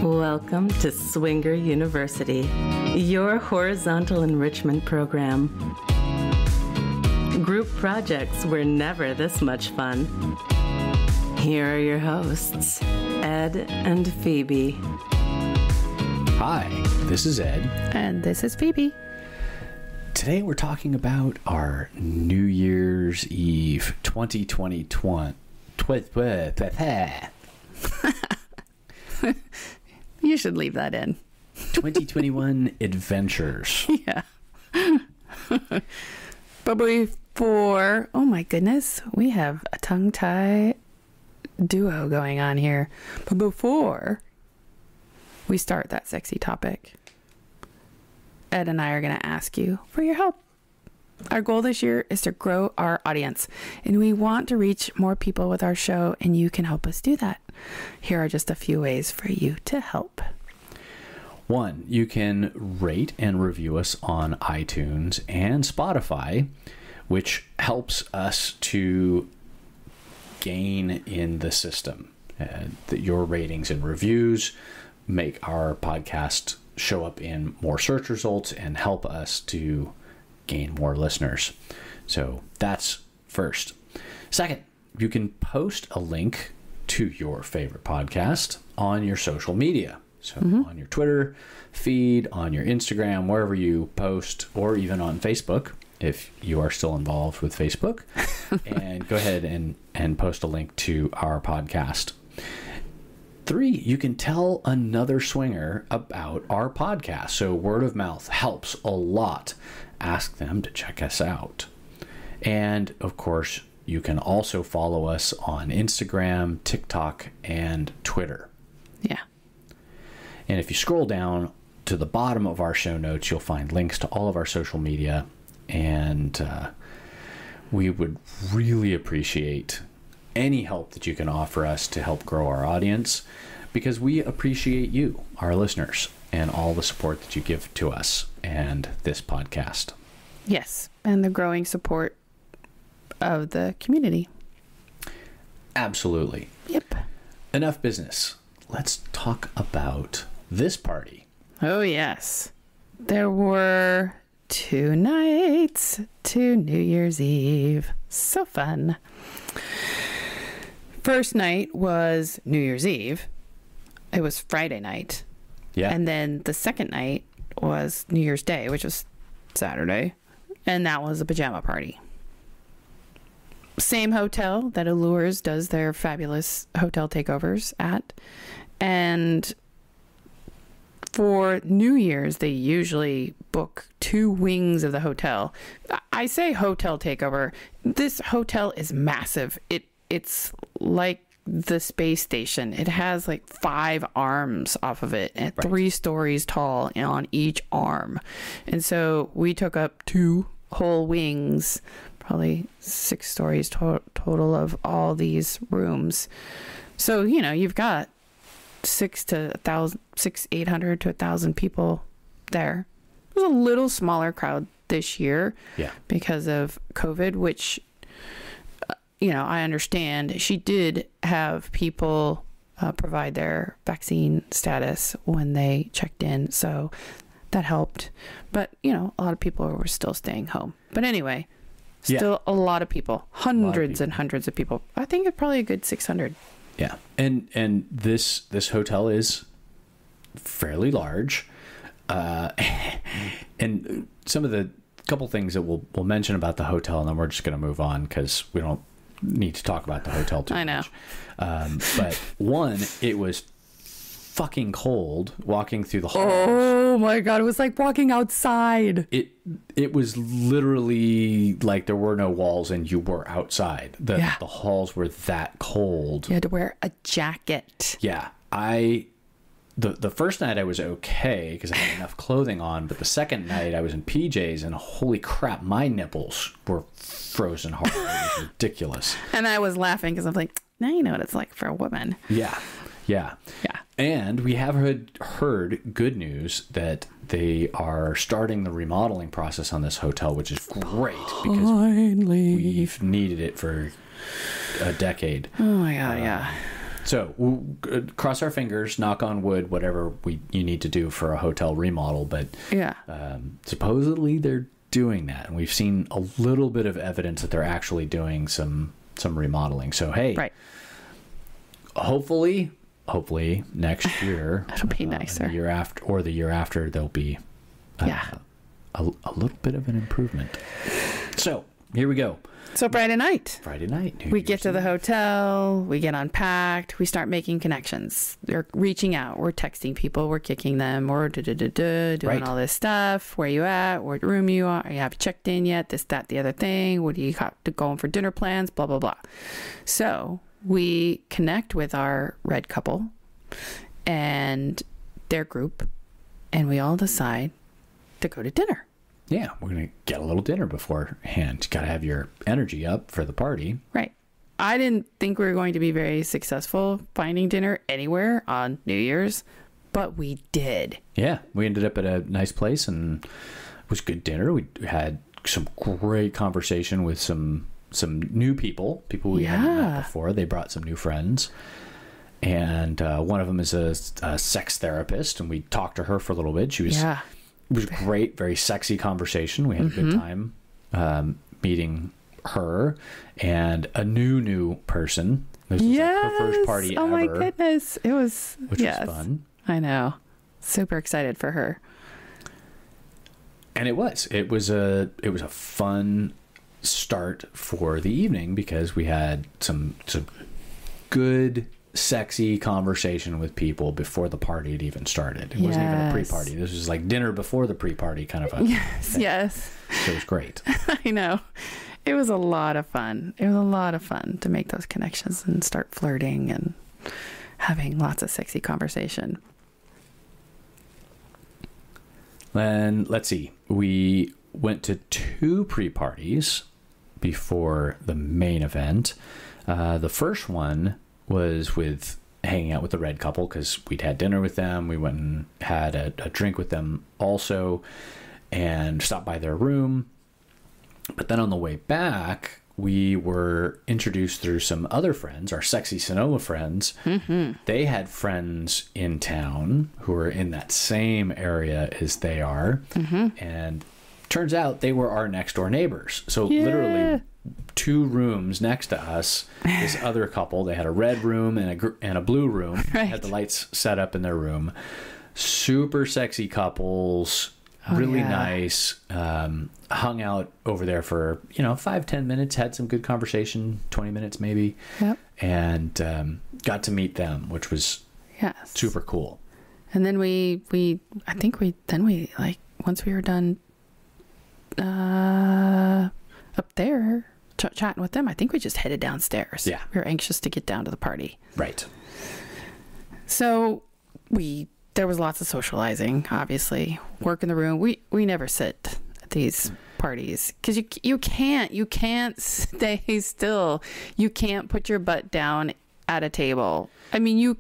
Welcome to Swinger University, your horizontal enrichment program. Group projects were never this much fun. Here are your hosts, Ed and Phoebe. Hi, this is Ed. And this is Phoebe. Today we're talking about our New Year's Eve 2021. You should leave that in. 2021 adventures. Yeah. But before, oh my goodness, we have a tongue-tie duo going on here. But before we start that sexy topic, Ed and I are going to ask you for your help. Our goal this year is to grow our audience, and we want to reach more people with our show, and you can help us do that. Here are just a few ways for you to help. 1, you can rate and review us on iTunes and Spotify, which helps us to gain in the system. That your ratings and reviews make our podcast show up in more search results and help us to gain more listeners. So that's first. Second, you can post a link to your favorite podcast on your social media. So on your Twitter feed, on your Instagram, wherever you post, or even on Facebook, if you are still involved with Facebook, and go ahead and post a link to our podcast. 3, you can tell another swinger about our podcast. So word of mouth helps a lot. Ask them to check us out. And of course, you can also follow us on Instagram, TikTok, and Twitter. Yeah. And if you scroll down to the bottom of our show notes, you'll find links to all of our social media. And we would really appreciate any help that you can offer us to help grow our audience, because we appreciate you, our listeners, and all the support that you give to us and this podcast. Yes, and the growing support of the community. Absolutely. Yep. Enough business. Let's talk about this party. Oh, yes. There were 2 nights to New Year's Eve. So fun. First night was New Year's Eve. It was Friday night. Yeah. And then the second night was New Year's Day, which was Saturday. And that was a pajama party. Same hotel that Allures does their fabulous hotel takeovers at. And for New Year's, they usually book 2 wings of the hotel. I say hotel takeover. This hotel is massive. It's like the space station. It has like 5 arms off of it and 3 stories tall on each arm. And so we took up 2 whole wings, probably 6 stories total of all these rooms. So, you know, you've got 800 to 1,000 people there. It was a little smaller crowd this year because of COVID, which, you know, I understand. She did have people provide their vaccine status when they checked in, so that helped. But, you know, a lot of people were still staying home. But anyway, still a lot of people, hundreds and hundreds of people. I think it's probably a good 600. Yeah. And this hotel is fairly large. And some of the couple things that we'll mention about the hotel, and then we're just going to move on because we don't need to talk about the hotel too much. I know. But 1, it was fucking cold walking through the halls. Oh my God, it was like walking outside. It was literally like there were no walls and you were outside. The halls were that cold. You had to wear a jacket. Yeah. The first night I was okay because I had enough clothing on, but the second night I was in PJs and holy crap, my nipples were frozen hard. It was ridiculous. And I was laughing because I'm like, now you know what it's like for a woman. Yeah. And we have heard good news that they are starting the remodeling process on this hotel, which is great because we've needed it for a decade. Oh my God, yeah. So cross our fingers, knock on wood, whatever you need to do for a hotel remodel. But Yeah. supposedly they're doing that, and we've seen a little bit of evidence that they're actually doing some remodeling. So hey, Right. hopefully next year It'll be nicer. the year after there'll be a little bit of an improvement. So here we go. So Friday night. New We get to the hotel, we get unpacked, we start making connections. We're reaching out, we're texting people, we're kicking them, we're doing Right. all this stuff. Where you at? What room you are? You haven't checked in yet? This, that, the other thing. What do you got to go for dinner plans? Blah, blah, blah. So we connect with our red couple and their group, and we all decide to go to dinner. Yeah, we're going to get a little dinner beforehand. You got to have your energy up for the party. Right. I didn't think we were going to be very successful finding dinner anywhere on New Year's, but we did. Yeah, we ended up at a nice place, and it was good dinner. We had some great conversation with some new people we hadn't met before. They brought some new friends, and one of them is a sex therapist, and we talked to her for a little bit. It was great, very sexy conversation. We had a good time meeting her and a new person. This was like her first party ever. Oh my goodness. It was, which was fun. I know. Super excited for her. And it was a fun start for the evening because we had some good sexy conversation with people before the party had even started. It wasn't even a pre-party. This was like dinner before the pre-party kind of a thing. Yes. So it was great. I know. It was a lot of fun. It was a lot of fun to make those connections and start flirting and having lots of sexy conversation. Then let's see. We went to 2 pre-parties before the main event. The first one was with hanging out with the red couple because we'd had dinner with them. We went and had a drink with them also and stopped by their room. But then on the way back, we were introduced through some other friends, our sexy Sonoma friends. Mm-hmm. They had friends in town who were in that same area as they are. Mm-hmm. And turns out they were our next door neighbors. So literally 2 rooms next to us, this other couple, they had a red room and a blue room. Right. Had the lights set up in their room. Super sexy couples, really nice. Hung out over there for 5-10 minutes, had some good conversation, 20 minutes maybe. Yep. And got to meet them, which was super cool. And then we once we were done up there chatting with them, I think we just headed downstairs. Yeah. We were anxious to get down to the party. Right. So there was lots of socializing, obviously. Work in the room. We never sit at these parties because you can't stay still. You can't put your butt down at a table. I mean, you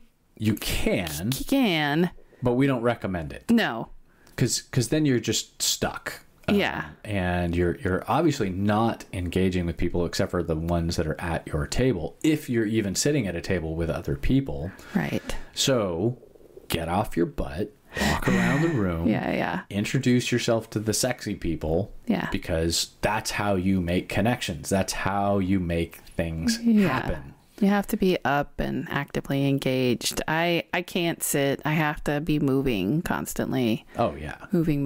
can, but we don't recommend it. No. Because then you're just stuck. Yeah. And you're obviously not engaging with people except for the ones that are at your table, if you're even sitting at a table with other people. Right. So get off your butt, walk around the room. Yeah. Introduce yourself to the sexy people. Yeah. Because that's how you make connections. That's how you make things happen. You have to be up and actively engaged. I can't sit. I have to be moving constantly. Oh, yeah. Moving.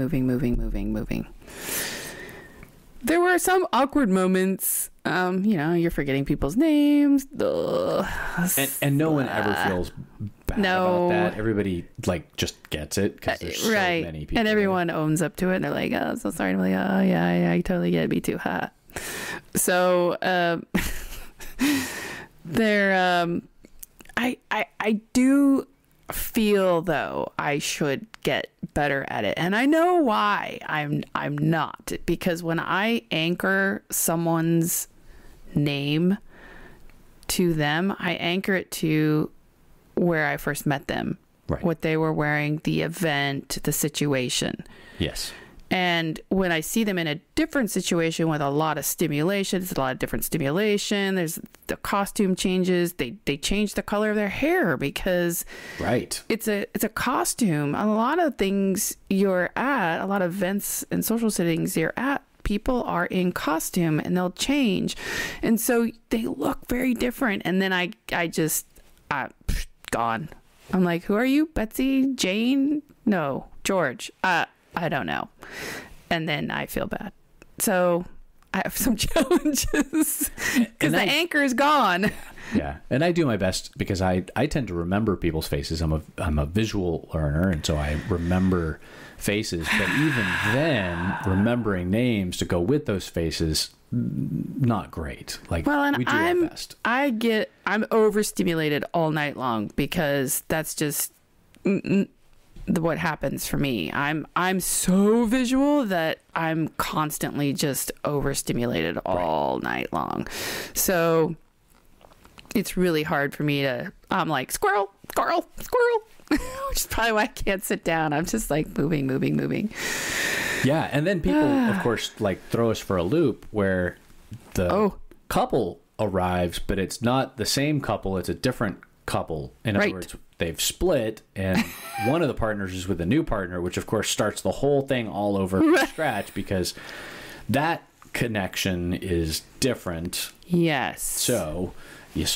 There were some awkward moments. You're forgetting people's names. And no one ever feels bad about that. Everybody just gets it because there's so many people. And everyone owns up to it. And they're like, "Oh, so sorry." I'm like, "Oh yeah, I totally get it. Me too." Ha. So I do feel though I should get better at it, and I know why I'm not, because when I anchor someone's name to them, I anchor it to where I first met them, right. What they were wearing, the event, the situation. Yes. And when I see them in a different situation with a lot of stimulation, it's a lot of different stimulation. There's the costume changes. They change the color of their hair because it's a costume. A lot of things you're at, a lot of events and social settings you're at, people are in costume and they'll change. And so they look very different. And then I just, gone. I'm like, who are you? Betsy? Jane? No, George. I don't know. And then I feel bad. So I have some challenges because the anchor is gone. Yeah. And I do my best because I tend to remember people's faces. I'm a visual learner. And so I remember faces. But even then, remembering names to go with those faces, not great. Like, well, and we do our best. I'm overstimulated all night long because that's just what happens for me. I'm so visual that I'm constantly just overstimulated all night long. So it's really hard for me to, I'm like, squirrel, squirrel, squirrel, which is probably why I can't sit down. I'm just like moving. Yeah. And then people, of course, like throw us for a loop where the couple arrives, but it's not the same couple. It's a different couple. In other words, they've split and one of the partners is with a new partner, which of course starts the whole thing all over from scratch because that connection is different. Yes. So you,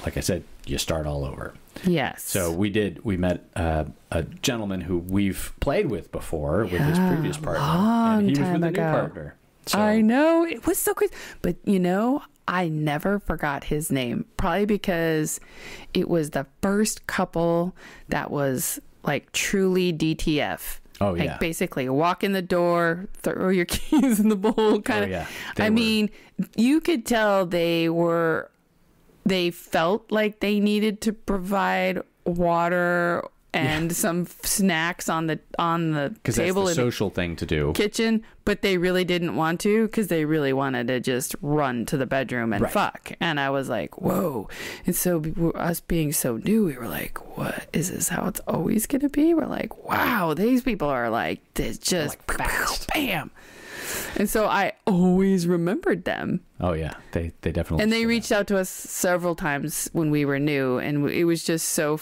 like I said, you start all over. Yes. So we met a gentleman who we've played with before with his previous partner, and he was with a new partner. So, I know, it was so crazy, but I never forgot his name, probably because it was the first couple that was like truly DTF. Oh, yeah. Like basically walk in the door, throw your keys in the bowl kind of. Yeah. I mean, you could tell they felt like they needed to provide water and some snacks on the table. Because that's the social thing to do. Kitchen, but they really didn't want to because they really wanted to just run to the bedroom and fuck. And I was like, whoa. And so us being so new, we were like, what? Is this how it's always going to be? We're like, wow, these people are like, just like fast. Bam. And so I always remembered them. Oh, yeah. They definitely. And they reached out to us several times when we were new. And it was just so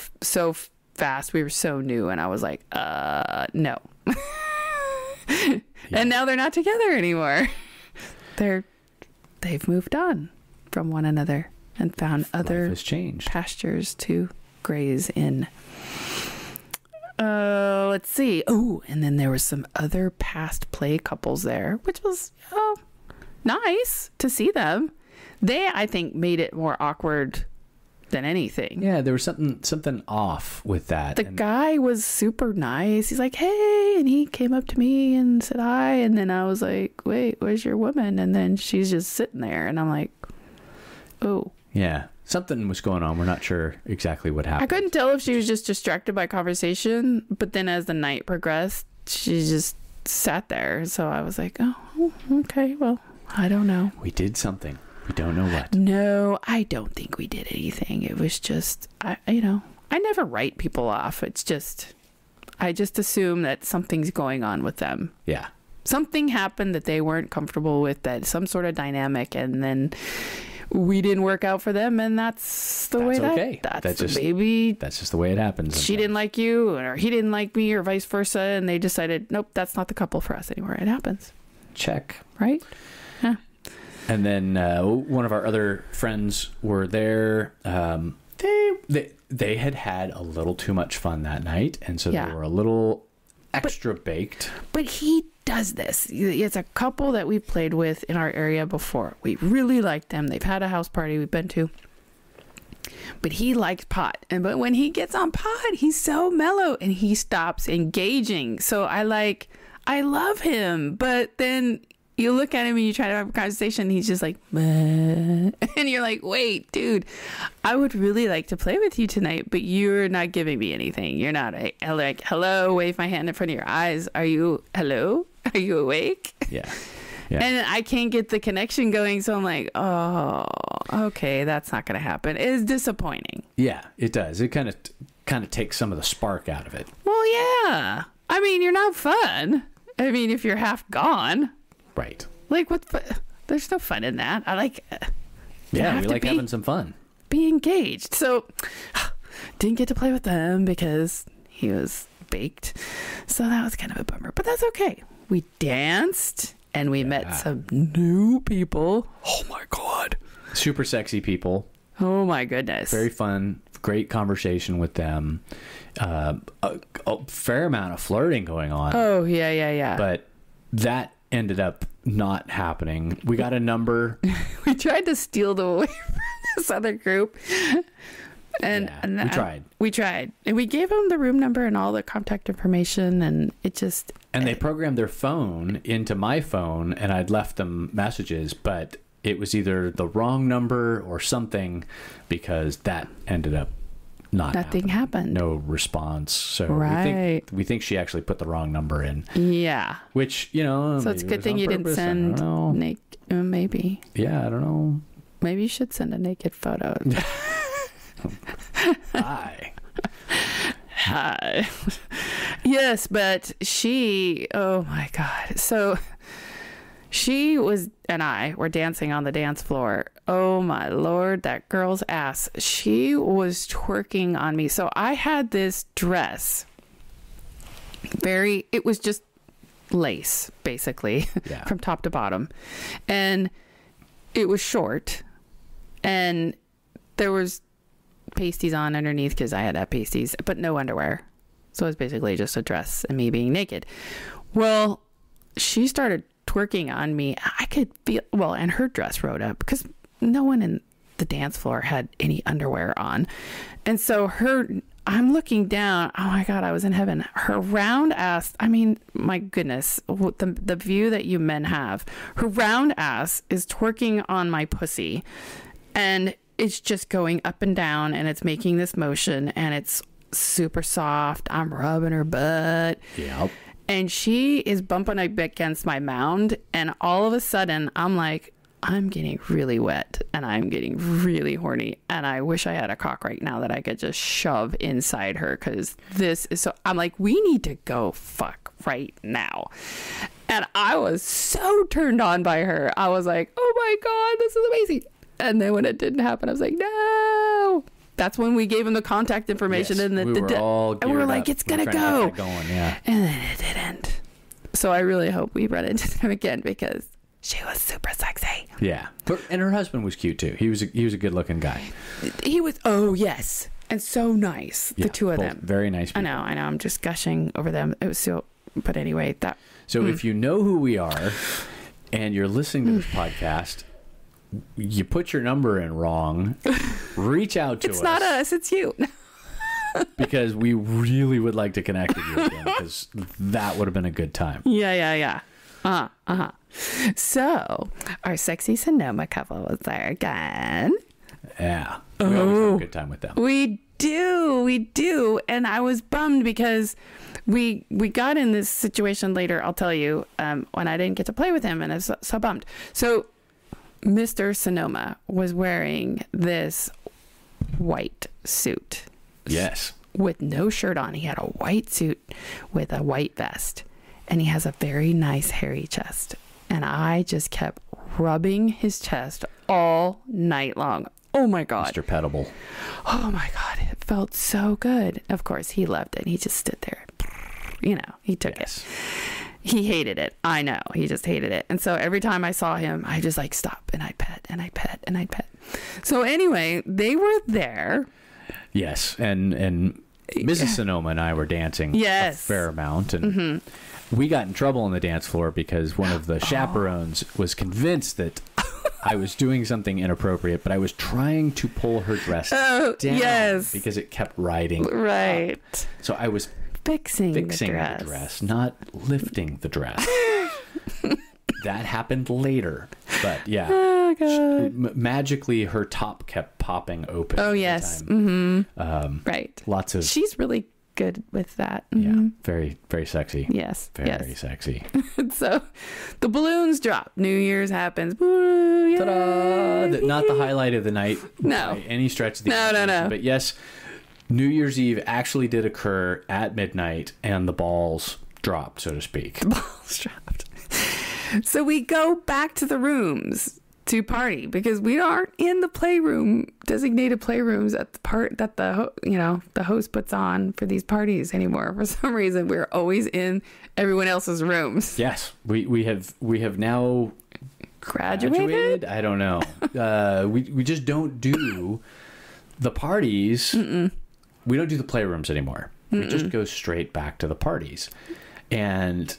fast. We were so new. And I was like, no. Yeah. And now they're not together anymore. They've moved on from one another and found other pastures to graze in. Let's see. Oh, and then there was some other past play couples there, which was nice to see them. They, I think, made it more awkward than anything. Yeah, there was something off with that. The guy was super nice. He's like, hey, and he came up to me and said hi, and then I was like, wait, where's your woman? And then she's just sitting there, and I'm like, oh. Yeah, something was going on. We're not sure exactly what happened. I couldn't tell if she was just distracted by conversation, but then as the night progressed, she just sat there. So I was like, oh, okay, well, I don't know. We did something. We don't know what. No, I don't think we did anything. It was just, I never write people off. It's just, I just assume that something's going on with them. Yeah. Something happened that they weren't comfortable with, that some sort of dynamic, and then we didn't work out for them, and that's the way that's just maybe that's just the way it happens. Sometimes. She didn't like you, or he didn't like me, or vice versa, and they decided, nope, that's not the couple for us anymore. It happens. Check. Right? Yeah. And then one of our other friends were there. They had a little too much fun that night, and so they were a little extra baked. But he does this. It's a couple that we played with in our area before. We really liked them. They've had a house party we've been to. But he likes pot. But when he gets on pot, he's so mellow and he stops engaging. So I love him. But then you look at him and you try to have a conversation and he's just like, bleh. And you're like, wait, dude, I would really like to play with you tonight, but you're not giving me anything. You're not like, hello, wave my hand in front of your eyes. Hello? Are you awake? Yeah. And I can't get the connection going. So I'm like, oh, okay, that's not going to happen. It's disappointing. Yeah, it does. It kind of takes some of the spark out of it. Well, yeah. I mean, you're not fun. I mean, if you're half gone, Right. like there's no fun in that. I like. Yeah, we like having some fun. Be engaged. So didn't get to play with them because he was baked. So that was kind of a bummer, but that's okay. We danced and we met some new people. Oh my God. Super sexy people. Oh my goodness. Very fun. Great conversation with them. A fair amount of flirting going on. Oh, yeah. But that ended up not happening. We got a number. We tried to steal them away from this other group. And we tried. And we gave them the room number and all the contact information, and it just... And they programmed their phone into my phone, and I'd left them messages, but it was either the wrong number or something, because that ended up nothing happened. No response. So we think she actually put the wrong number in. Yeah. Which, you know... So it's a good thing you didn't send naked... maybe. Yeah, I don't know. Maybe you should send a naked photo. Hi. Yes, but she... Oh, my God. So... She and I were dancing on the dance floor. Oh my Lord, that girl's ass. She was twerking on me. So I had this dress. It was just lace, basically, from top to bottom. And it was short. And there was pasties on underneath because I had to have pasties, but no underwear. So it was basically just a dress and me being naked. Well, she started twerking on me. I could feel, and her dress rode up because no one in the dance floor had any underwear on. And so I'm looking down. Oh my God, I was in heaven. Her round ass, I mean, my goodness, the view that you men have. Her round ass is twerking on my pussy, and it's just going up and down, and it's making this motion, and it's super soft. I'm rubbing her butt. Yep. And she is bumping up against my mound. And all of a sudden, I'm like, I'm getting really wet and I'm getting really horny. And I wish I had a cock right now that I could just shove inside her. Because this is so... I'm like, we need to go fuck right now. And I was so turned on by her. I was like, oh my God, this is amazing. And then when it didn't happen, I was like, no. That's when we gave him the contact information, and we were like, it's gonna go. And then it didn't. So I really hope we run into them again because she was super sexy. Yeah, and her husband was cute too. He was a good looking guy. He was. Oh yes, and so nice. The two of them, very nice people. I know. I'm just gushing over them. It was so. But anyway, that. So if you know who we are, and you're listening to this podcast. You put your number in wrong, reach out to us. It's not us, it's you. Because we really would like to connect with you again, because that would have been a good time. Yeah. So, our sexy Sonoma couple was there again. Yeah. We always have a good time with them. We do. And I was bummed because we got in this situation later, I'll tell you, when I didn't get to play with him, and I was so bummed. So, Mr. Sonoma was wearing this white suit. Yes. With no shirt on. He had a white suit with a white vest. And he has a very nice hairy chest. And I just kept rubbing his chest all night long. Oh my God. Mr. Petable. Oh my God. It felt so good. Of course, he loved it. He just stood there. You know, he took it. He hated it. I know. He just hated it. And so every time I saw him, I just like stop and I'd pet and I'd pet and I'd pet. So anyway, they were there. Yes. And Mrs. Sonoma and I were dancing a fair amount. And we got in trouble on the dance floor because one of the chaperones was convinced that I was doing something inappropriate, but I was trying to pull her dress down because it kept riding. Right. Up. So I was fixing the dress, not lifting the dress. That happened later, but yeah. Oh God! Magically, her top kept popping open. Oh yes, right. Lots of. She's really good with that. Yeah, very, very sexy. Yes, very sexy. So, the balloons drop. New Year's happens. Woo, ta-da! Not the highlight of the night. No, by any stretch of the no. But yes. New Year's Eve actually did occur at midnight, and the balls dropped, so to speak. The balls dropped. So we go back to the rooms to party because we aren't in the designated playrooms at the part that the host puts on for these parties anymore. For some reason, we're always in everyone else's rooms. Yes, we have now graduated. I don't know. We just don't do the parties. We don't do the playrooms anymore. We just go straight back to the parties, and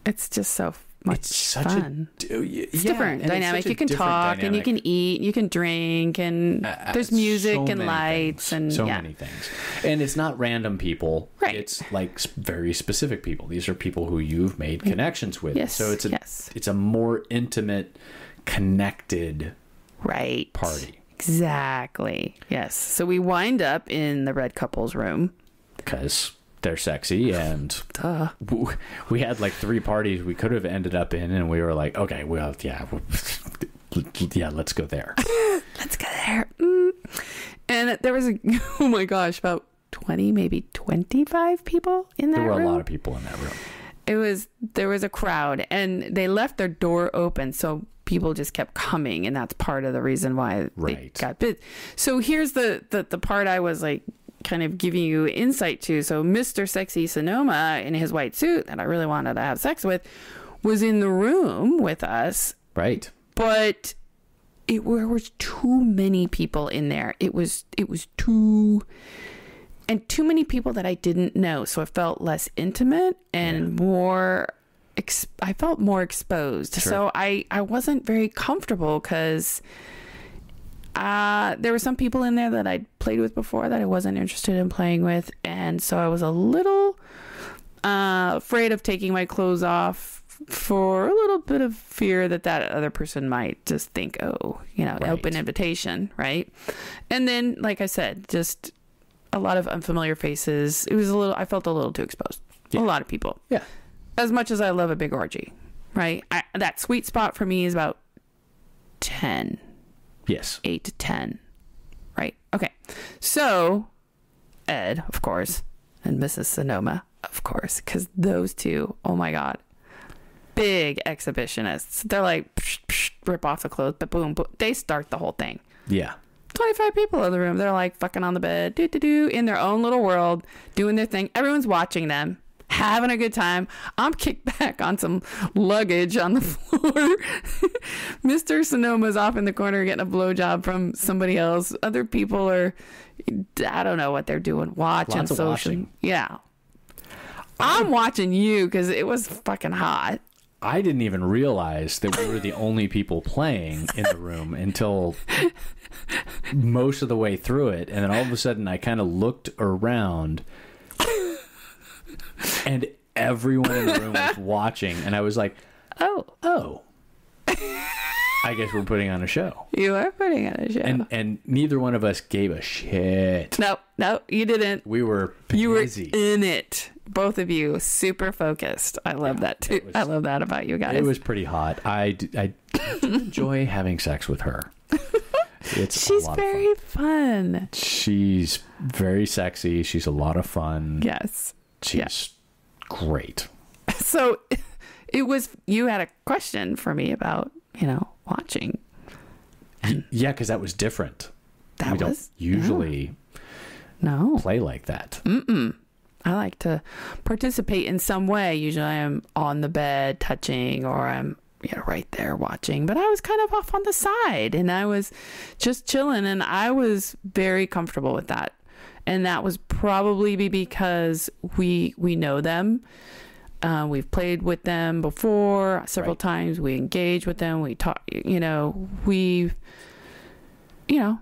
it's just so much fun. It's different dynamic. You can talk dynamic. And you can eat, you can drink, and there's music and lights things. And many things. And it's not random people. Right. It's like very specific people. These are people who you've made connections with. Yes. So it's a more intimate, connected party. Exactly. Yes. So we wind up in the red couple's room because they're sexy, and we had like 3 parties we could have ended up in, and we were like, okay, well, let's go there. Let's go there. And there was oh my gosh, about 20, maybe 25 people in that room. There were a lot of people in that room. There was a crowd, and they left their door open, so people just kept coming, and that's part of the reason why they got bit. So here's the part I was like kind of giving you insight to. So Mr. Sexy Sonoma in his white suit that I really wanted to have sex with was in the room with us. Right. But there was too many people in there. It was too many people that I didn't know. So it felt less intimate and I felt more exposed. Sure. So I wasn't very comfortable because there were some people in there that I'd played with before that I wasn't interested in playing with. And so I was a little afraid of taking my clothes off for a little bit of fear that other person might just think, open invitation. Right. And then, like I said, just a lot of unfamiliar faces. I felt a little too exposed. Yeah. A lot of people. Yeah. As much as I love a big orgy, right? That sweet spot for me is about 10. Yes. 8 to 10. Right. Okay. So Ed, of course, and Mrs. Sonoma, of course, because those two, oh my God, big exhibitionists. They're like, psh, psh, rip off the clothes, but boom, boom. They start the whole thing. Yeah. 25 people in the room. They're like fucking on the bed, in their own little world, doing their thing. Everyone's watching them, having a good time. I'm kicked back on some luggage on the floor. Mr. Sonoma's off in the corner getting a blowjob from somebody else. Other people are, I don't know what they're doing, watching social. Yeah. I'm watching you because it was fucking hot. I didn't even realize that we were the only people playing in the room until most of the way through it. And then all of a sudden I kind of looked around and everyone in the room was watching. And I was like, oh. I guess we're putting on a show. You are putting on a show. And neither one of us gave a shit. No, you didn't. We were busy. You were in it. Both of you, super focused. I love that too. I love that about you guys. It was pretty hot. I enjoy having sex with her. She's very fun. She's very sexy. She's a lot of fun. Yes. She's great. So you had a question for me about, watching. Yeah, because that was different. We don't usually play like that. I like to participate in some way. Usually I'm on the bed touching, or I'm right there watching, but I was kind of off on the side and I was just chilling, and I was very comfortable with that. And that was probably because we know them. We've played with them before several times. We engage with them. We talk, we've known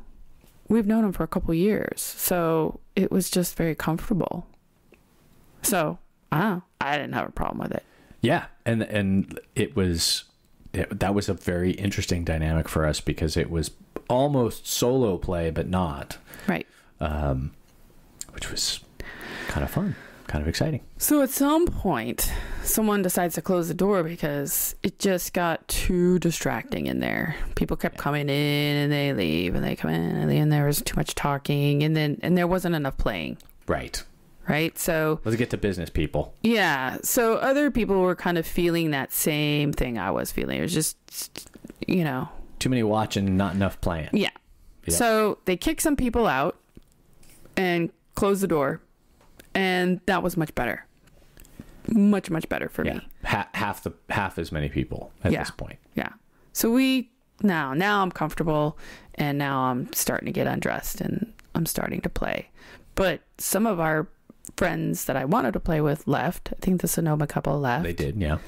them for a couple years. So it was just very comfortable. So I didn't have a problem with it. Yeah. And that was a very interesting dynamic for us because it was almost solo play, but not. Right. Which was kind of fun. Kind of exciting. So at some point, someone decides to close the door because it just got too distracting in there. People kept coming in and they leave, and they come in and there was too much talking, and there wasn't enough playing. Right. right? So let's get to business, people. yeah. So other people were kind of feeling that same thing I was feeling. It was just, Too many watching, not enough playing. yeah. Yep. So they kicked some people out and closed the door, and that was much better. Much, much better for me. Half as many people at this point. Yeah. So now I'm comfortable, and now I'm starting to get undressed and I'm starting to play. But some of our friends that I wanted to play with left. I think the Sonoma couple left. They did, yeah.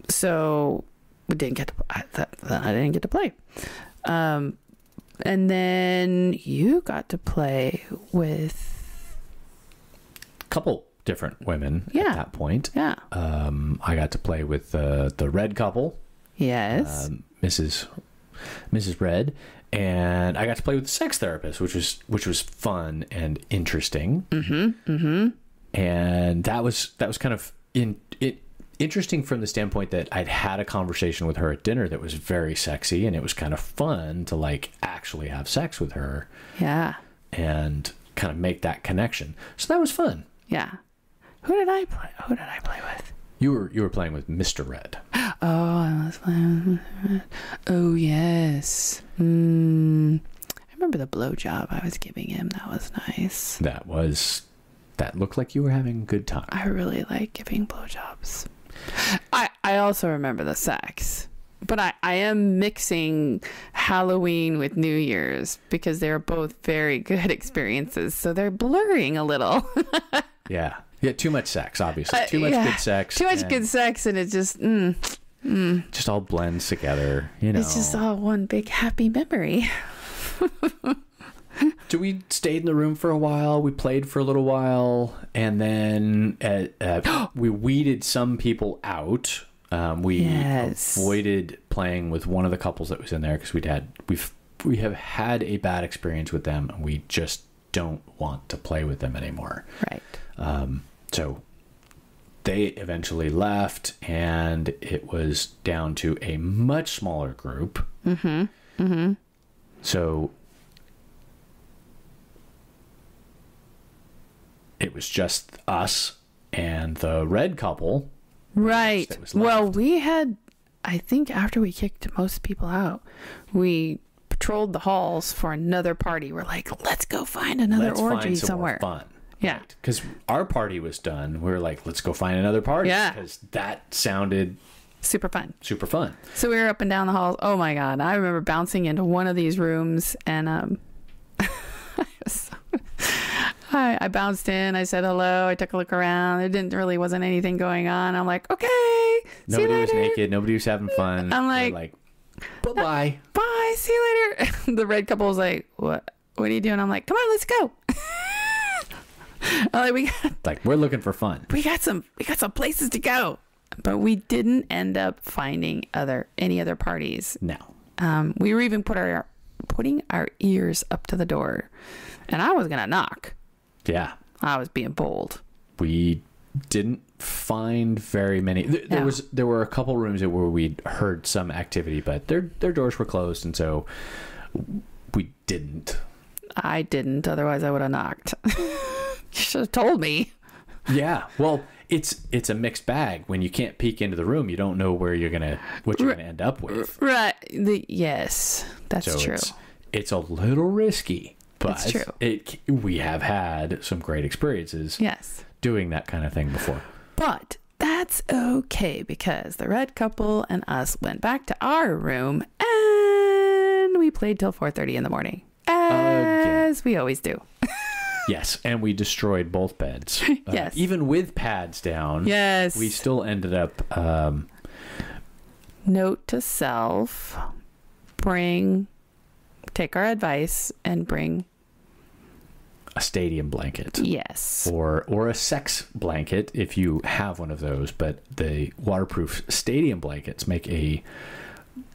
So we didn't get to, I didn't get to play. And then you got to play with a couple different women at that point. Yeah. I got to play with the red couple. Yes. Mrs. Red, and I got to play with the sex therapist, which was fun and interesting. And that was kind of interesting from the standpoint that I'd had a conversation with her at dinner that was very sexy, and it was kind of fun to like actually have sex with her. Yeah. And kind of make that connection. So that was fun. Yeah. Who did I play with? You were playing with Mr. Red. Oh, I was playing with Mr. Red. Oh, yes. I remember the blowjob I was giving him. That was nice. That looked like you were having a good time. I really like giving blowjobs. I also remember the sex. But I am mixing Halloween with New Year's because they're both very good experiences. So they're blurring a little. Yeah. Yeah, too much sex, obviously. Too much good sex. Too much good sex, and it just... just all blends together, It's just all one big happy memory. So we stayed in the room for a while. We played for a little while, and then we weeded some people out. We avoided playing with one of the couples that was in there because we have had a bad experience with them, and we just don't want to play with them anymore. Right. So they eventually left, and it was down to a much smaller group. So it was just us and the red couple. Right. Well, we had, I think after we kicked most people out, we patrolled the halls for another party. We're like, let's go find another orgy somewhere. Fun. Yeah. Because our party was done. We were like, let's go find another party. Yeah. Because that sounded super fun. Super fun. So we were up and down the halls. Oh my God. I remember bouncing into one of these rooms, and I bounced in. I said hello. I took a look around. There wasn't anything going on. I'm like, okay. Nobody was naked. Nobody was having fun. I'm like, bye-bye. Bye. See you later. The red couple was like, what are you doing? I'm like, come on, let's go. We're looking for fun. We got some places to go, but we didn't end up finding any other parties. No. We were even putting our ears up to the door, and I was gonna knock. Yeah. I was being bold. We didn't find very many. There were a couple rooms where we'd heard some activity, but their doors were closed, and so we didn't. I didn't. Otherwise, I would have knocked. You should have told me. Yeah. Well, it's a mixed bag. When you can't peek into the room, you don't know what you're gonna end up with. Right. Yes, that's true. It's a little risky, but that's true. We have had some great experiences. Yes. Doing that kind of thing before. But that's okay because the red couple and us went back to our room and we played till 4:30 in the morning, as we always do. Yes, and we destroyed both beds. Yes. Even with pads down. Yes. We still ended up... Note to self, take our advice and bring... a stadium blanket. Yes. Or a sex blanket if you have one of those. But the waterproof stadium blankets make a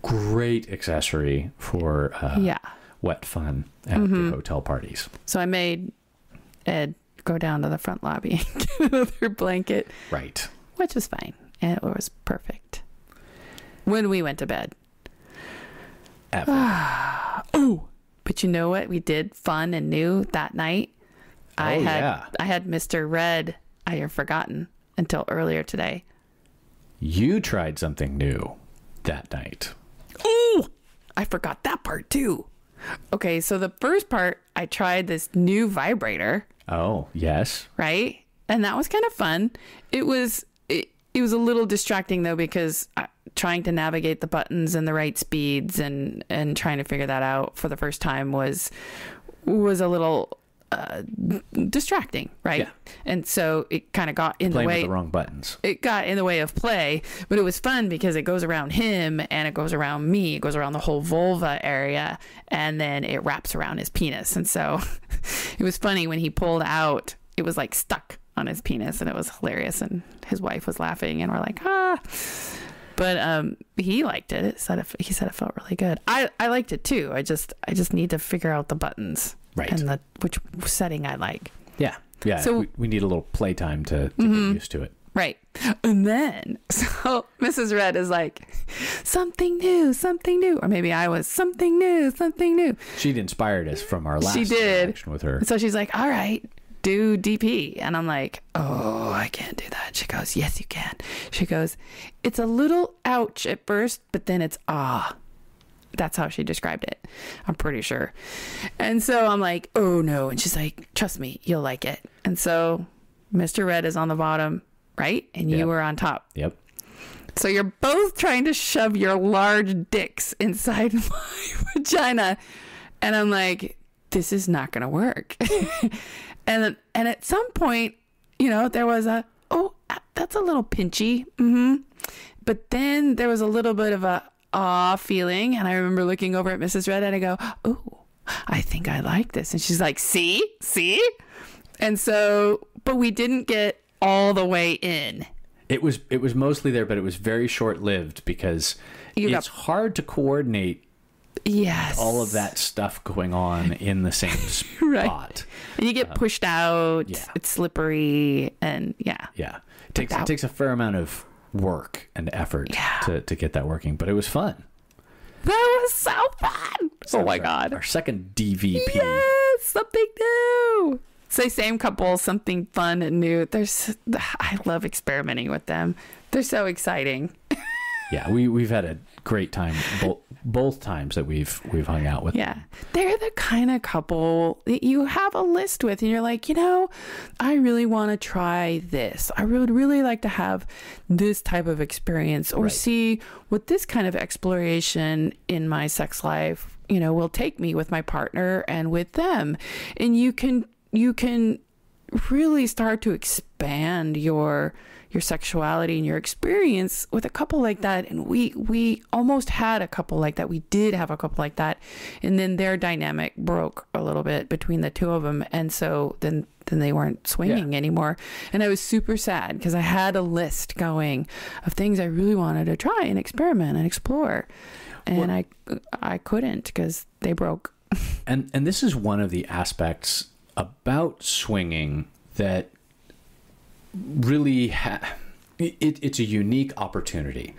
great accessory for wet fun at the hotel parties. So I made Ed go down to the front lobby and get another blanket. Right. Which was fine. It was perfect. When we went to bed. Ever. Oh, but you know what we did fun and new that night? I had Mr. Red. I had forgotten until earlier today. You tried something new that night. Oh, I forgot that part too. Okay, so the first part, I tried this new vibrator. Oh, yes. Right? And that was kind of fun. It was a little distracting though, because trying to navigate the buttons and the right speeds and trying to figure that out for the first time was a little distracting, right? Yeah. And so it kind of got in Playing the way. with the wrong buttons. It got in the way of play, but it was fun because it goes around him and it goes around me. It goes around the whole vulva area, and then it wraps around his penis. And so it was funny when he pulled out, it was like stuck on his penis, and it was hilarious. And his wife was laughing, and we're like, ah. But he liked it. He said it felt really good. I liked it too. I just need to figure out the buttons, right, and which setting I like. Yeah. So we need a little playtime to get used to it. Right. And then, so Mrs. Red is like, something new. Or maybe I was something new. She'd inspired us from our last interaction with her. So she's like, all right, do DP. And I'm like, oh, I can't do that. She goes, yes, you can. She goes, it's a little ouch at first, but then it's ah. That's how she described it, I'm pretty sure. And so I'm like, oh no. And she's like, trust me, you'll like it. And so Mr. Red is on the bottom, right? And you were on top. Yep. So you're both trying to shove your large dicks inside my vagina. And I'm like, this is not going to work. and at some point, there was that's a little pinchy. Mm-hmm. But then there was a little bit of a feeling. And I remember looking over at Mrs. Red and I go, oh, I think I like this. And she's like, see? And so, but we didn't get all the way in. It was mostly there, but it was very short-lived because it's hard to coordinate all of that stuff going on in the same spot. Right. And you get pushed out. Yeah. It's slippery. And yeah. It takes a fair amount of work and effort to get that working, but it was fun. That was so fun. Oh my God. Our second DVP. Yes, something new. Say same couple, something fun and new. I love experimenting with them. They're so exciting. Yeah, we've had a great time both times that we've hung out with. Yeah, they're the kind of couple that you have a list with, and you're like, I really want to try this. I would really like to have this type of experience, or see what this kind of exploration in my sex life, will take me with my partner and with them, and you can really start to expand your sexuality and your experience with a couple like that. And we almost had a couple like that. We did have a couple like that. And then their dynamic broke a little bit between the two of them. And so then they weren't swinging anymore. And I was super sad because I had a list going of things I really wanted to try and experiment and explore. And I couldn't because they broke. And this is one of the aspects about swinging that really it's a unique opportunity.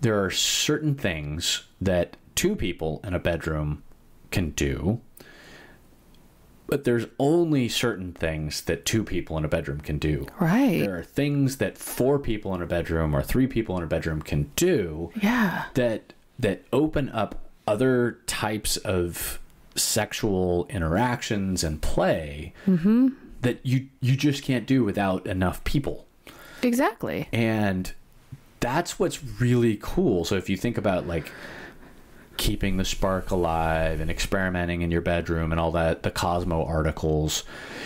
There are certain things that two people in a bedroom can do, but there's only certain things that two people in a bedroom can do. Right. There are things that four people in a bedroom or three people in a bedroom can do. Yeah. That open up other types of sexual interactions and play that you just can't do without enough people. Exactly. And that's what's really cool. So if you think about keeping the spark alive and experimenting in your bedroom and all that, the Cosmo articles,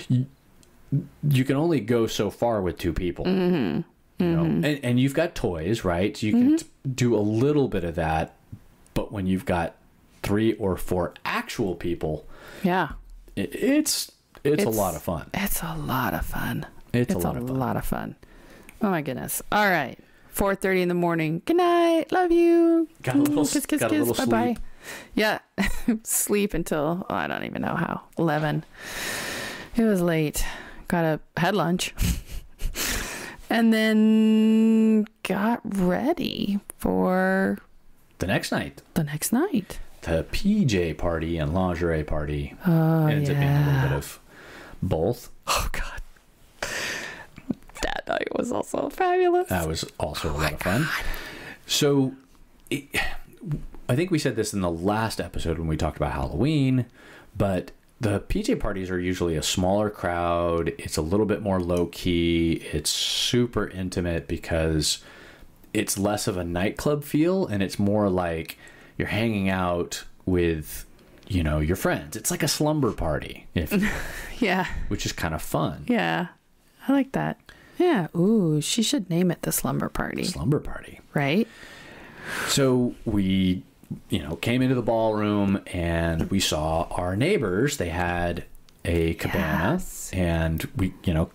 you can only go so far with two people. You know? And you've got toys, right? So you can do a little bit of that, but when you've got 3 or 4 actual people, it's a lot of fun. It's a lot of fun. It's a lot of fun. Oh my goodness. All right. 4:30 in the morning. Good night. Love you. Got a little, kiss, kiss, got kiss. a little Bye-bye. sleep. Yeah. Sleep until, I don't even know how. 11. It was late. Had lunch. And then got ready for the next night. The PJ party and lingerie party ends up being a little bit of both. Oh, God. That night was also fabulous. That was also a lot of fun. So, I think we said this in the last episode when we talked about Halloween, but the PJ parties are usually a smaller crowd. It's a little bit more low key. It's super intimate because it's less of a nightclub feel, and it's more like you're hanging out with, you know, your friends. It's like a slumber party, Yeah. which is kind of fun. Yeah. I like that. Yeah. Ooh, she should name it the slumber party. Slumber party. Right? So we, you know, came into the ballroom and we saw our neighbors. They had a cabana. Yes. And we, you know,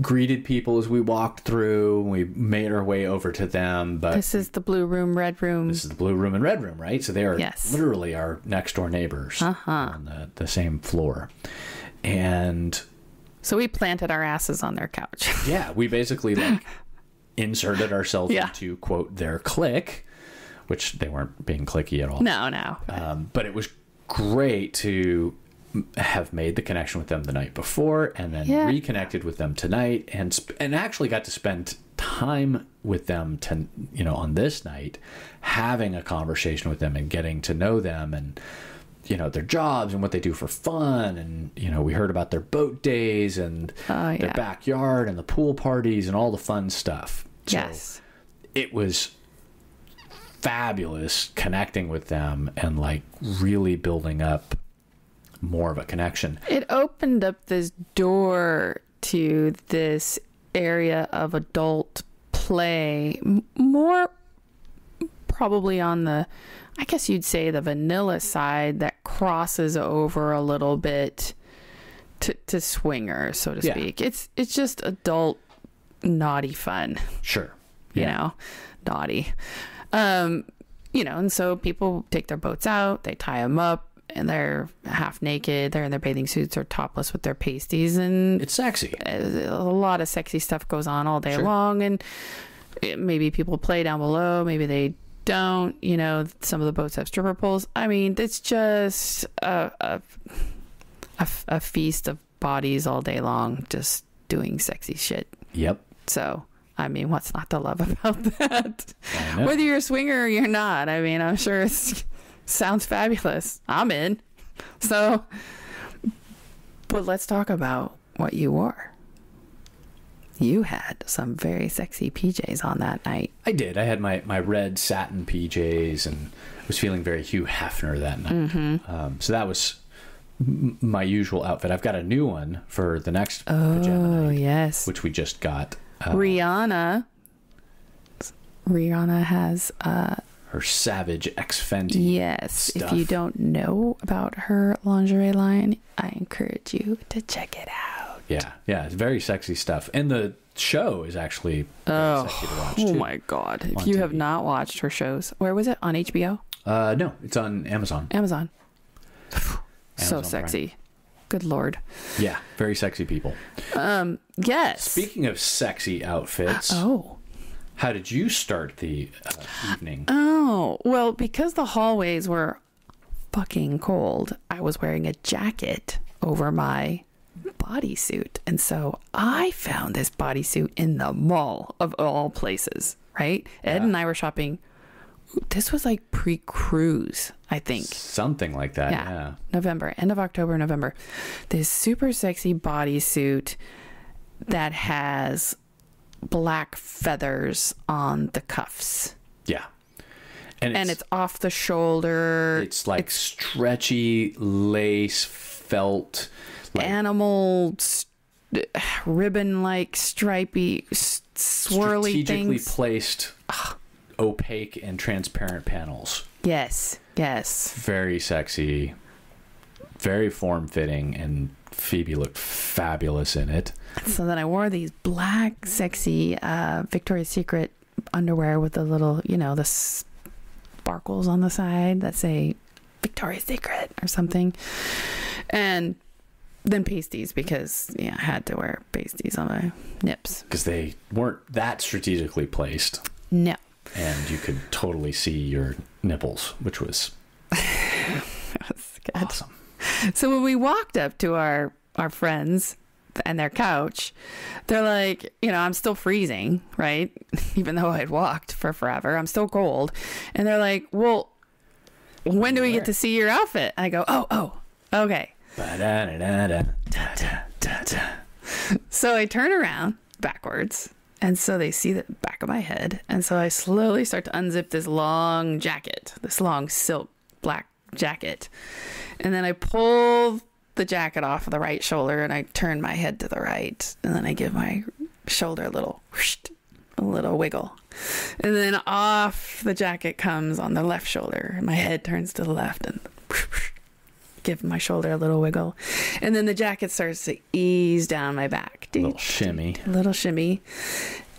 greeted people as we walked through. We made our way over to them. But This is the blue room, red room. this is the blue room and red room, right? So they are Yes. literally our next door neighbors on the same floor. And So we planted our asses on their couch. yeah, we basically like inserted ourselves Yeah. into, quote, their clique, which they weren't being cliquey at all. No. But it was great to have made the connection with them the night before and then reconnected with them tonight and actually got to spend time with them on this night, having a conversation with them and getting to know them and, you know, their jobs and what they do for fun. And, you know, we heard about their boat days and their backyard and the pool parties and all the fun stuff. So Yes. it was fabulous connecting with them and like really building up more of a connection. It opened up this door to this area of adult play, more probably on the, I guess you'd say, the vanilla side that crosses over a little bit to swinger, so to speak. It's just adult naughty fun. Sure. You know, naughty. You know, and so people take their boats out, they tie them up, and they're half naked. They're in their bathing suits or topless with their pasties, and It's sexy. a lot of sexy stuff goes on all day long. And maybe people play down below, maybe they don't. You know, some of the boats have stripper poles. I mean, it's just a feast of bodies all day long, just doing sexy shit. Yep. So, I mean, what's not to love about that? I know. Whether you're a swinger or you're not, I mean, I'm sure it sounds fabulous. I'm in. So, but let's talk about what you wore. You had some very sexy PJs on that night. I did. I had my red satin PJs and was feeling very Hugh Hefner that night. So that was my usual outfit. I've got a new one for the next pajama night, Yes. which we just got. Rihanna has Her Savage X Fenty. yes. stuff. If you don't know about her lingerie line, I encourage you to check it out. Yeah, it's very sexy stuff. And the show is actually very sexy to watch, Oh too. my God. If On you have TV. not watched her shows, where was it? On HBO? No, it's on Amazon. Amazon. So Amazon sexy. Good Lord. Yeah, very sexy people. Yes. Speaking of sexy outfits, how did you start the evening? Oh, well, because the hallways were fucking cold, I was wearing a jacket over my bodysuit. And so I found this bodysuit in the mall of all places, right? Ed and I were shopping. This was like pre-cruise, I think. Something like that, yeah. November, end of October, November. This super sexy bodysuit that has black feathers on the cuffs. Yeah. And it's off the shoulder. It's like stretchy lace felt. Like Animal ribbon-like stripy swirly strategically things. placed opaque and transparent panels. Yes. Very sexy, very form-fitting, and Phoebe looked fabulous in it. So then I wore these black, sexy Victoria's Secret underwear with the little, the sparkles on the side that say Victoria's Secret or something. And then pasties, because I had to wear pasties on my nips. Because they weren't that strategically placed. No. And you could totally see your nipples, which was That was good. awesome. So when we walked up to our friends, and their couch, they're like, I'm still freezing, right? Even though I'd walked for forever, I'm still cold. And they're like, well, when do we get to see your outfit? And I go, oh, okay. So I turn around backwards. And so they see the back of my head. And so I slowly start to unzip this long jacket, this long silk black jacket. And then I pull the jacket off of the right shoulder and I turn my head to the right. And then I give my shoulder a little wiggle. And then off the jacket comes on the left shoulder. And my head turns to the left and give my shoulder a little wiggle. And then the jacket starts to ease down my back. A little shimmy.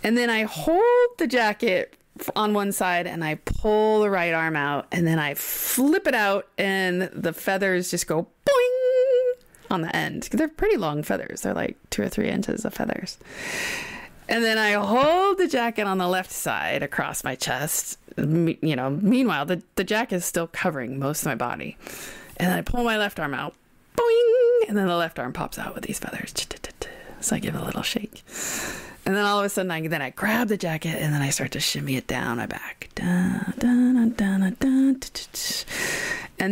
And then I hold the jacket on one side and I pull the right arm out and then I flip it out and the feathers just go boing on the end. They're pretty long feathers. They're like 2 or 3 inches of feathers. And then I hold the jacket on the left side across my chest. Meanwhile, the jacket is still covering most of my body. And then I pull my left arm out. Boing! And then the left arm pops out with these feathers. So I give it a little shake. And then all of a sudden, I grab the jacket and then I start to shimmy it down my back. And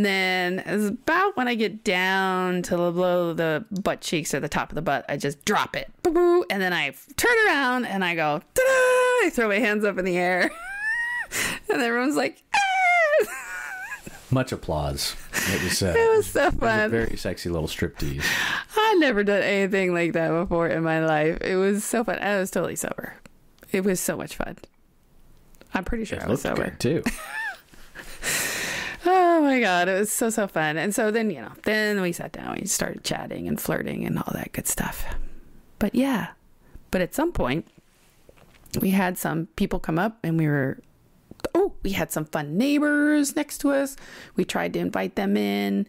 then it's about when I get down to below the butt cheeks or the top of the butt, I just drop it. Boo-boo, and then I turn around and I go, ta-da! I throw my hands up in the air. And everyone's like, ah! Much applause. It was so fun. It was a very sexy little striptease. I'd never done anything like that before in my life. It was so fun. I was totally sober. It was so much fun. I'm pretty sure I was sober. Good too. Oh my God. It was so fun. And so then, then we sat down, we started chatting and flirting and all that good stuff. But at some point we had some people come up and we had some fun neighbors next to us. We tried to invite them in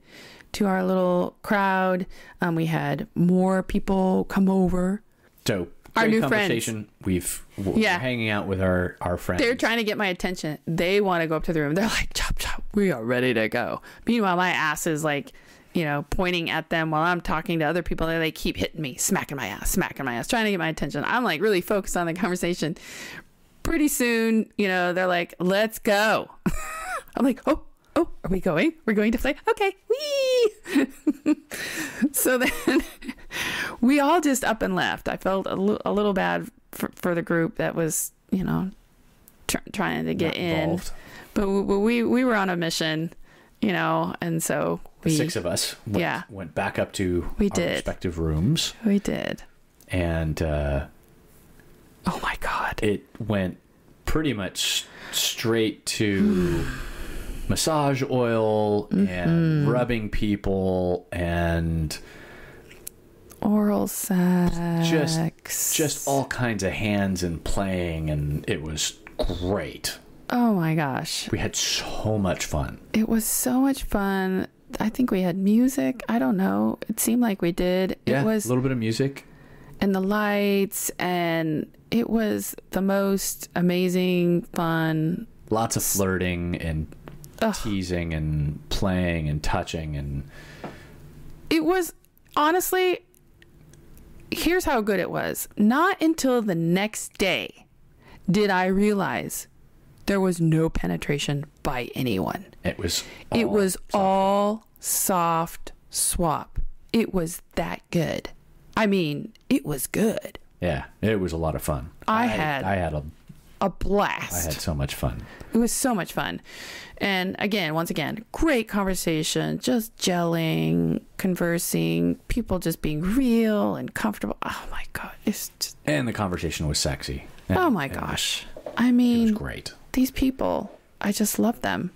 to our little crowd. We had more people come over. So our new conversation. Friends. We're hanging out with our friends. They're trying to get my attention. They want to go up to the room. They're like, chop, chop, we are ready to go. Meanwhile, my ass is like, pointing at them while I'm talking to other people. They keep hitting me, smacking my ass, trying to get my attention. I'm like really focused on the conversation. Pretty soon, they're like, let's go. I'm like, oh, are we going? We're going to play? Okay. Whee! So then we all just up and left. I felt a little bad for the group that was, trying to get in. But we were on a mission, and so the 6 of us went back up to our respective rooms. We did. And oh my God. It went pretty much straight to massage oil and rubbing people and oral sex. Just all kinds of hands and playing, and it was great. Oh my gosh. We had so much fun. It was so much fun. I think we had music. I don't know. It seemed like we did. Yeah, it was a little bit of music. And the lights, and it was the most amazing fun. Lots of flirting and teasing and playing and touching, and it was honestly, here's how good it was. Not until the next day did I realize there was no penetration by anyone. It was all soft swap. It was that good. I mean, it was good. Yeah, it was a lot of fun. I had a blast. I had so much fun. It was so much fun. And once again, great conversation, just gelling, conversing, people just being real and comfortable. Oh my God. And the conversation was sexy. Oh my gosh. I mean, it was great. These people, I just love them.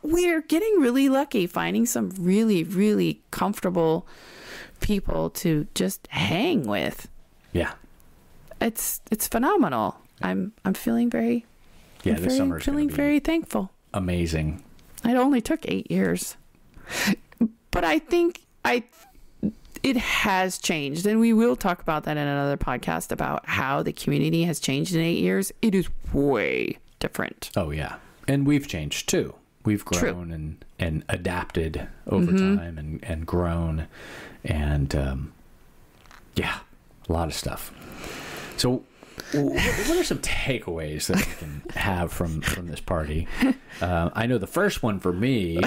We're getting really lucky finding some really, really comfortable people to just hang with. Yeah. It's phenomenal. I'm feeling very this summer feeling very thankful. Amazing. It only took 8 years. But I think it has changed, and we will talk about that in another podcast about how the community has changed in 8 years. It is way different. Oh yeah. And we've changed too. We've grown and adapted over time and grown. And Yeah, a lot of stuff. So what are some takeaways that we can have from this party? I know the first one for me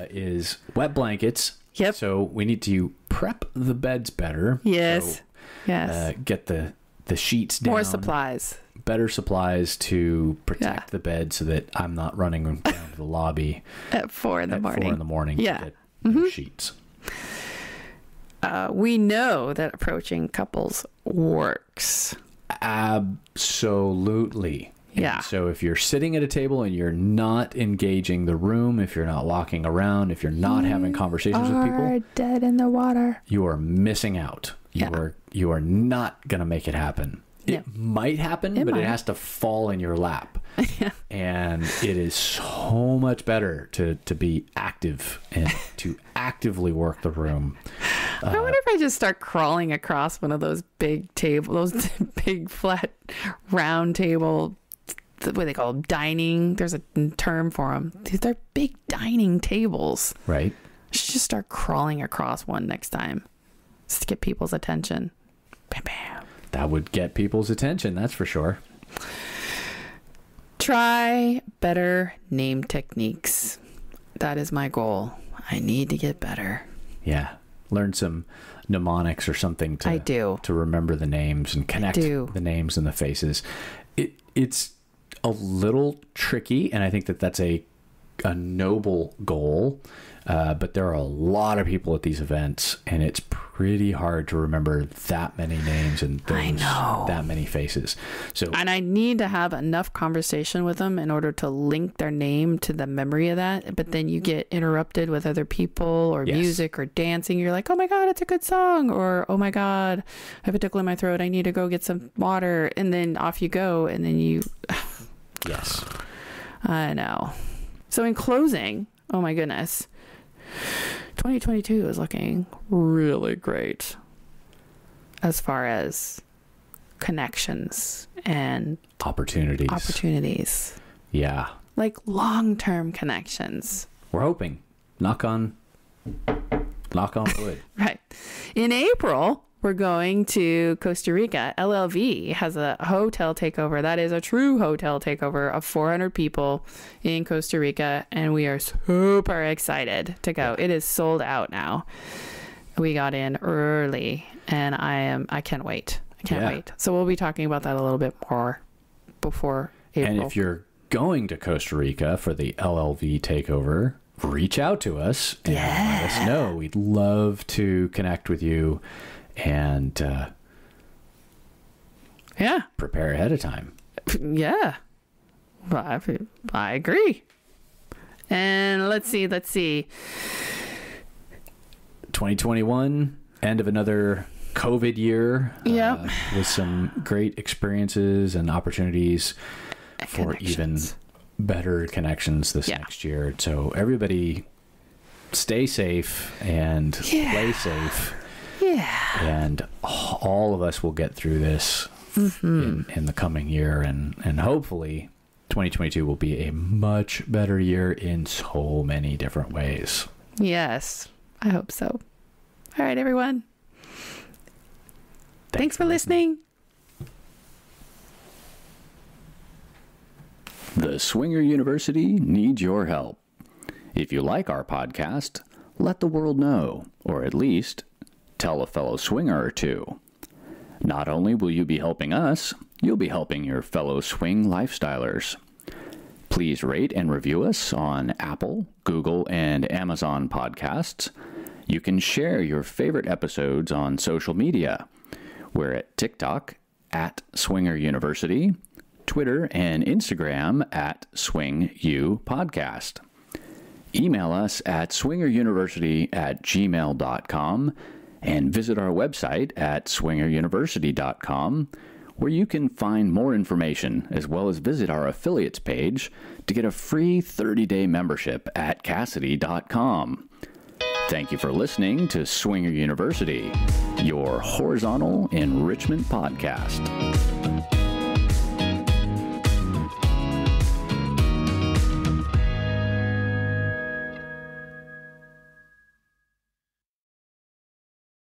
is wet blankets. Yep. So we need to prep the beds better. Yes. So, yes. Get the sheets down. More supplies. Better supplies to protect the bed so that I'm not running down to the lobby at 4 in the morning. 4 in the morning Yeah. to get new sheets. We know that approaching couples works. Absolutely. Yeah. And so if you're sitting at a table and you're not engaging the room, if you're not walking around, if you're not having conversations with people, dead in the water. you are missing out. You are not going to make it happen. It might happen, but it has to fall in your lap. And it is so much better to be active and to actively work the room. I wonder if I just start crawling across one of those big those big flat round table, what do they call them? Dining. There's a term for them. They're big dining tables. Right. I should just start crawling across one next time just to get people's attention. Bam, bam. That would get people's attention, that's for sure. Try better name techniques. That is my goal. I need to get better. Yeah. Learn some mnemonics or something to remember the names and connect the names and the faces. It's a little tricky, and I think that's a noble goal. But there are a lot of people at these events, and it's pretty hard to remember that many names and that many faces. And I need to have enough conversation with them in order to link their name to the memory of that. But then you get interrupted with other people or music or dancing. You're like, oh my God, it's a good song. Or, oh my God, I have a tickle in my throat. I need to go get some water. And then off you go. And then you... Yes. I know. So in closing, oh my goodness, 2022 is looking really great as far as connections and opportunities. Yeah. Like long-term connections. We're hoping. Knock on wood. Right. In April, we're going to Costa Rica. LLV has a hotel takeover. That is a true hotel takeover of 400 people in Costa Rica, and we are super excited to go. It is sold out now. We got in early, and I can't wait. I can't wait. So we'll be talking about that a little bit more before April. And if you're going to Costa Rica for the LLV takeover, reach out to us and let us know. We'd love to connect with you and prepare ahead of time. Yeah, I agree. And let's see 2021, end of another COVID year. With some great experiences and opportunities for even better connections this next year. So everybody stay safe and play safe. Yeah. And all of us will get through this in the coming year. And hopefully 2022 will be a much better year in so many different ways. Yes, I hope so. All right, everyone. Thanks for listening. The Swinger University needs your help. If you like our podcast, let the world know, or at least tell a fellow swinger or two. Not only will you be helping us, you'll be helping your fellow swing lifestylers. Please rate and review us on Apple, Google, and Amazon podcasts. You can share your favorite episodes on social media. We're at TikTok at Swinger University, Twitter and Instagram at SwingU Podcast. Email us at swingeruniversity@gmail.com and visit our website at swingeruniversity.com, where you can find more information as well as visit our affiliates page to get a free 30-day membership at Cassidy.com. Thank you for listening to Swinger University, your horizontal enrichment podcast.